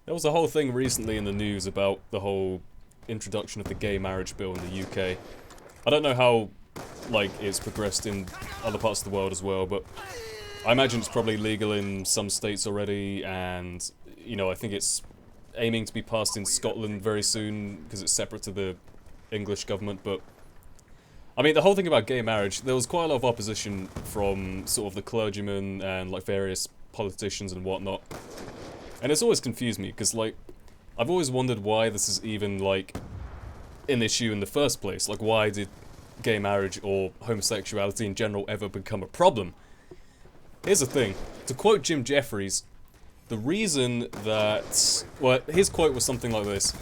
There was a whole thing recently in the news about the whole introduction of the gay marriage bill in the UK. I don't know how, like, it's progressed in other parts of the world as well, but I imagine it's probably legal in some states already, and, you know, I think it's aiming to be passed in Scotland very soon, because it's separate to the English government, but I mean, the whole thing about gay marriage, there was quite a lot of opposition from sort of the clergymen and, like, various politicians and whatnot. And it's always confused me, because, like, I've always wondered why this is even, like, an issue in the first place. Like, why did gay marriage or homosexuality in general ever become a problem? Here's the thing. To quote Jim Jeffries, the reason that... well, his quote was something like this.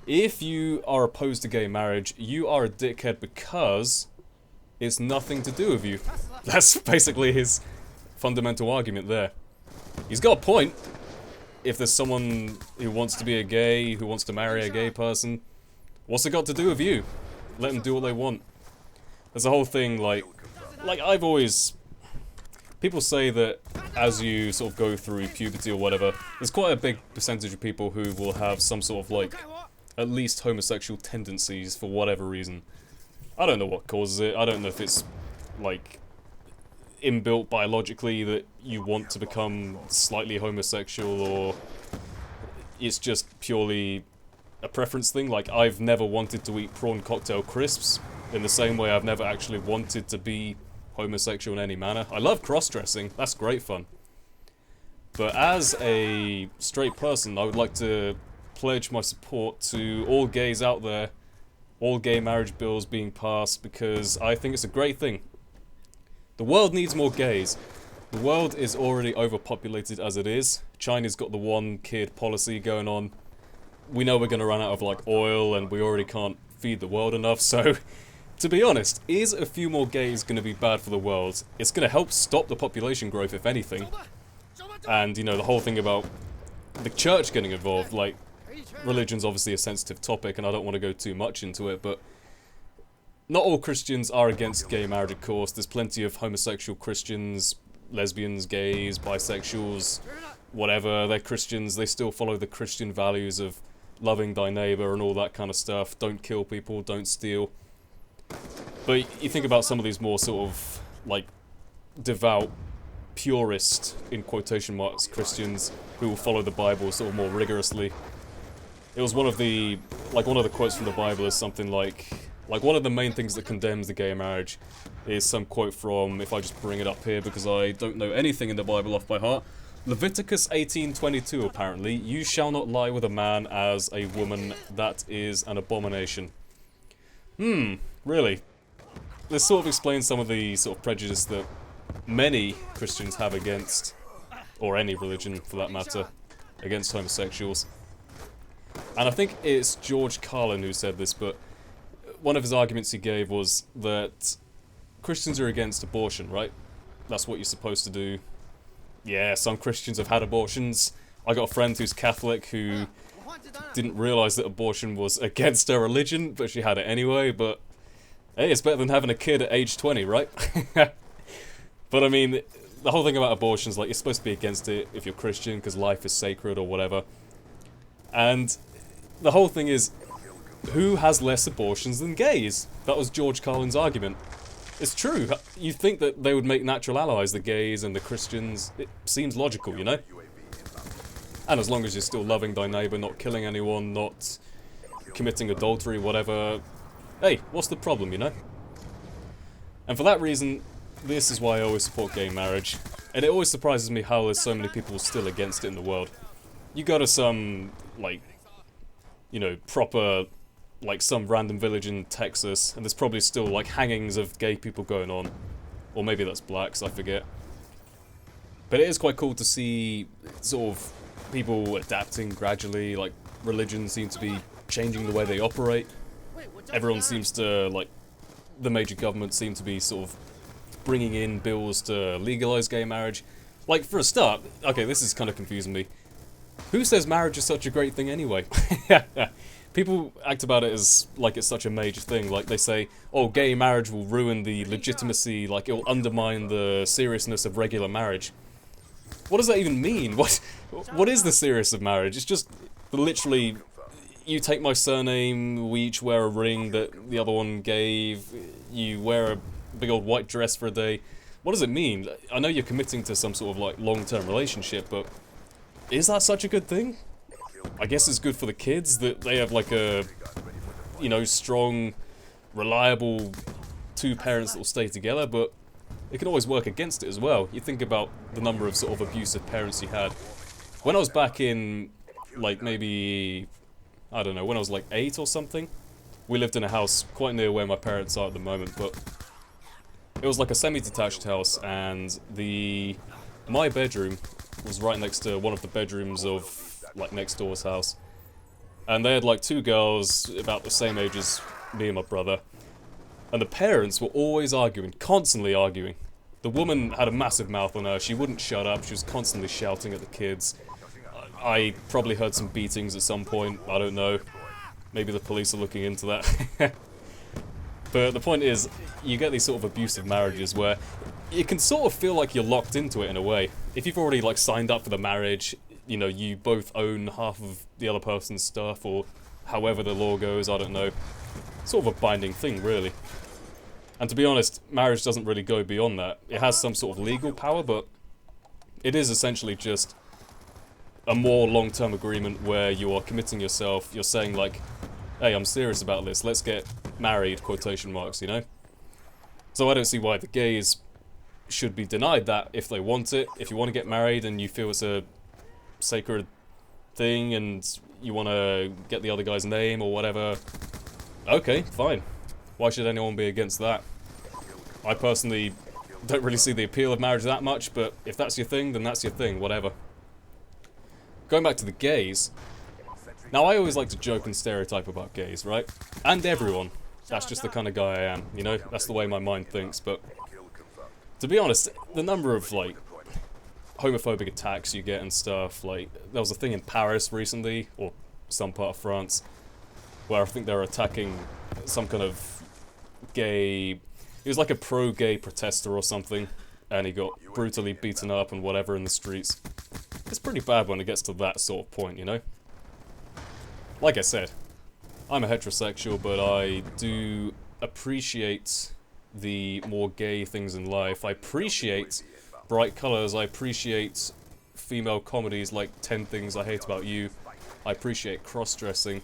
If you are opposed to gay marriage, you are a dickhead because it's nothing to do with you. That's basically his fundamental argument there. He's got a point. If there's someone who wants to be a gay, who wants to marry a gay person, what's it got to do with you? Let them do what they want. There's a whole thing like I've always... people say that as you sort of go through puberty or whatever, there's quite a big percentage of people who will have some sort of, like, at least homosexual tendencies for whatever reason. I don't know what causes it. I don't know if it's, like, inbuilt biologically that you want to become slightly homosexual, or it's just purely a preference thing. Like, I've never wanted to eat prawn cocktail crisps, in the same way I've never actually wanted to be homosexual in any manner. I love cross-dressing, that's great fun. But as a straight person, I would like to pledge my support to all gays out there, all gay marriage bills being passed, because I think it's a great thing. The world needs more gays. The world is already overpopulated as it is. China's got the one-kid policy going on. We know we're going to run out of, like, oil, and we already can't feed the world enough, so... to be honest, is a few more gays going to be bad for the world? It's going to help stop the population growth, if anything. And, you know, the whole thing about the church getting involved, like, religion's obviously a sensitive topic, and I don't want to go too much into it, but not all Christians are against gay marriage, of course. There's plenty of homosexual Christians, lesbians, gays, bisexuals, whatever. They're Christians, they still follow the Christian values of loving thy neighbour and all that kind of stuff. Don't kill people, don't steal. But you think about some of these more sort of, like, devout, purist, in quotation marks, Christians who will follow the Bible sort of more rigorously. It was one of the quotes from the Bible is something like one of the main things that condemns the gay marriage is some quote from, if I just bring it up here because I don't know anything in the Bible off by heart, Leviticus 18:22 apparently, you shall not lie with a man as a woman, that is an abomination. Really? This sort of explains some of the sort of prejudice that many Christians have against, or any religion for that matter, against homosexuals. And I think it's George Carlin who said this, but one of his arguments he gave was that Christians are against abortion, right? That's what you're supposed to do. Yeah, some Christians have had abortions. I got a friend who's Catholic who didn't realise that abortion was against her religion, but she had it anyway, but hey, it's better than having a kid at age 20, right? But I mean, the whole thing about abortion is like, you're supposed to be against it if you're Christian, because life is sacred or whatever. And the whole thing is, who has less abortions than gays? That was George Carlin's argument. It's true. You'd think that they would make natural allies, the gays and the Christians. It seems logical, you know? And as long as you're still loving thy neighbour, not killing anyone, not committing adultery, whatever, hey, what's the problem, you know? And for that reason, this is why I always support gay marriage. And it always surprises me how there's so many people still against it in the world. You go to some, like, you know, proper, like, some random village in Texas, and there's probably still, like, hangings of gay people going on. Or maybe that's blacks, I forget. But it is quite cool to see, sort of, people adapting gradually, like, religions seem to be changing the way they operate. Everyone seems to, like, the major governments seem to be sort of bringing in bills to legalise gay marriage. Like, for a start, okay, this is kind of confusing me. Who says marriage is such a great thing anyway? People act about it as like it's such a major thing. Like they say, oh, gay marriage will ruin the legitimacy, like it will undermine the seriousness of regular marriage. What does that even mean? What is the serious of marriage? It's just literally, you take my surname, we each wear a ring that the other one gave, you wear a big old white dress for a day. What does it mean? I know you're committing to some sort of like long-term relationship, but is that such a good thing? I guess it's good for the kids that they have like a, you know, strong, reliable two parents that will stay together, but it can always work against it as well. You think about the number of sort of abusive parents you had. When I was back in, like, maybe, I don't know, when I was like 8 or something, we lived in a house quite near where my parents are at the moment, but it was like a semi-detached house, and my bedroom was right next to one of the bedrooms of, like, next door's house. And they had, like, 2 girls about the same age as me and my brother. And the parents were always arguing, constantly arguing. The woman had a massive mouth on her, she wouldn't shut up, she was constantly shouting at the kids. I probably heard some beatings at some point, I don't know. Maybe the police are looking into that. But the point is, you get these sort of abusive marriages where you can sort of feel like you're locked into it in a way. If you've already like signed up for the marriage, you know, you both own half of the other person's stuff, or however the law goes, I don't know. Sort of a binding thing, really. And to be honest, marriage doesn't really go beyond that. It has some sort of legal power, but it is essentially just a more long-term agreement where you are committing yourself, you're saying like, hey, I'm serious about this, let's get married, quotation marks, you know? So I don't see why the gays should be denied that if they want it. If you want to get married and you feel it's a sacred thing and you want to get the other guy's name or whatever, okay, fine. Why should anyone be against that? I personally don't really see the appeal of marriage that much, but if that's your thing, then that's your thing, whatever. Going back to the gays, now I always like to joke and stereotype about gays, right? And everyone. That's just the kind of guy I am, you know? That's the way my mind thinks, but to be honest, the number of, like, homophobic attacks you get and stuff, like, there was a thing in Paris recently, or some part of France, where I think they were attacking some kind of gay... He was like a pro-gay protester or something, and he got brutally beaten up and whatever in the streets. It's pretty bad when it gets to that sort of point, you know? Like I said, I'm a heterosexual, but I do appreciate the more gay things in life. I appreciate bright colours, I appreciate female comedies like 10 Things I Hate About You, I appreciate cross-dressing.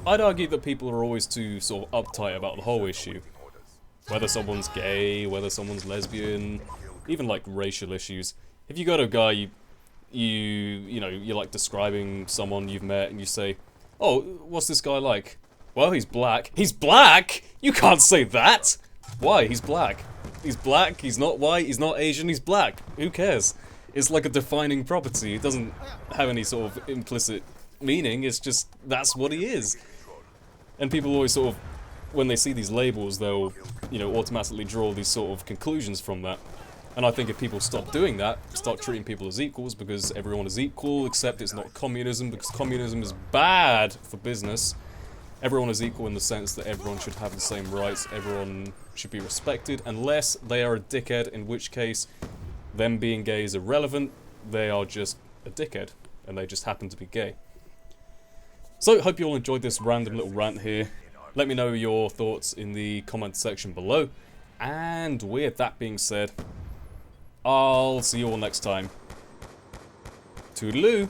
I'd argue that people are always too sort of uptight about the whole issue. Whether someone's gay, whether someone's lesbian, even like racial issues. If you go to a guy, you know, you're like describing someone you've met and you say, oh, what's this guy like? Well, he's black. He's black? You can't say that! Why? He's black. He's black, he's not white, he's not Asian, he's black. Who cares? It's like a defining property. It doesn't have any sort of implicit meaning, it's just, that's what he is. And people always sort of, when they see these labels, they'll, you know, automatically draw these sort of conclusions from that. And I think if people stop doing that, start treating people as equals because everyone is equal, except it's not communism, because communism is bad for business. Everyone is equal in the sense that everyone should have the same rights, everyone should be respected, unless they are a dickhead, in which case, them being gay is irrelevant, they are just a dickhead, and they just happen to be gay. So, hope you all enjoyed this random little rant here. Let me know your thoughts in the comment section below. And with that being said, I'll see you all next time. Toodaloo!